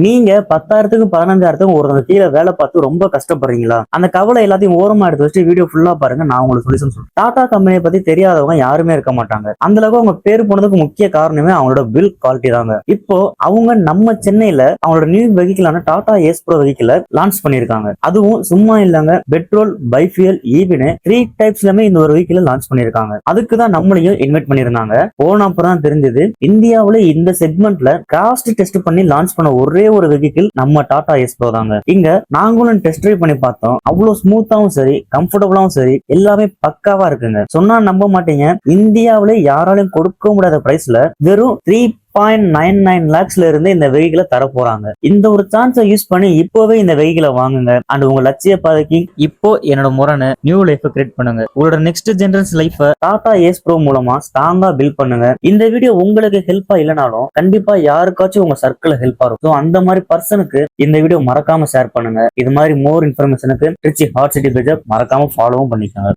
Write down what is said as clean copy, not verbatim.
நீங்க 10,000க்கும் 15,000க்கும் ஒரு கீழே வேலை பார்த்து ரொம்ப கஷ்டப்படுறீங்களா? அந்த கவலை எல்லாத்தையும் ஓரமா எடுத்து வச்சு வீடியோ ஃபுல்லா பாருங்க. நான் உங்களுக்கு சொல்யூஷன் சொல்றேன். டாடா கம்பெனியை பத்தி தெரியாதவங்க யாருமே இருக்க மாட்டாங்க. அந்த அளவுக்கு அவங்க பேர் போனதுக்கு முக்கிய காரணமே அவங்களோட பில் குவாலிட்டி தாங்க. இப்போ அவங்க நம்ம சென்னையில அவங்களோட நியூ வெஹிக்கிளான டாடா ஏஸ் ப்ரோ வெஹிக்கிள லான்ச் பண்ணிருக்காங்க. அதுவும் சும்மா இல்லங்க, பெட்ரோல், பைஃபியல், ஈவினு 3 டைப்ஸ்லமே இந்த ஒரு வெஹிக்கிள லான்ச் பண்ணிருக்காங்க. அதுக்கு தான் நம்மளையும் இன்வைட் பண்ணிருந்தாங்க. போன அப்புறம் தான் தெரிஞ்சது, இந்தியாவில இந்த செக்மெண்ட்ல காஸ்ட் டெஸ்ட் பண்ணி லான்ச் பண்ண ஒரே ஒரு வெஹிக்கிள் நம்ம டாடா ஏஸ் ப்ரோ தாங்க. இங்க நாங்களும் டெஸ்ட் ட்ரைவ் பண்ணி பார்த்தோம். அவ்வளவு ஸ்மூத்தாவும் சரி, கம்ஃபர்டபுளாவும் சரி, எல்லாமே பக்காவா இருக்குங்க. சொன்னா நம்ப மாட்டீங்க, இந்தியாவில யாராலையும் கொடுக்க முடியாத பிரைஸ்ல வெறும் 3.99 lakhsல இருந்து இந்த வெஹிக்கிளை தர போறாங்க. இந்த ஒரு சான்ஸை யூஸ் பண்ணி இப்போவே இந்த வெஹிக்கிளை வாங்குங்க. அண்ட் உங்க லட்சிய பாதைக்கு இப்போ என்னோட முரணை நியூ லைஃப் கிரியேட் பண்ணுங்க. உங்களோட next generation life Tata ace Pro மூலமா ஸ்ட்ராங்கா பில்ட் பண்ணுங்க. இந்த வீடியோ உங்களுக்கு ஹெல்ப்பா இல்லைனாலும் கண்டிப்பா யாருக்காச்சும் உங்க சர்க்கிள் ஹெல்ப்பா இருக்கும். அந்த மாதிரி பர்சனுக்கு இந்த வீடியோ மறக்காம ஷேர் பண்ணுங்க. இது மாதிரி மோர் இன்ஃபர்மேஷனுக்கு திருச்சி ஹாட் சிட்டி பேஜை மறக்காம ஃபாலோவும் பண்ணிக்கோங்க.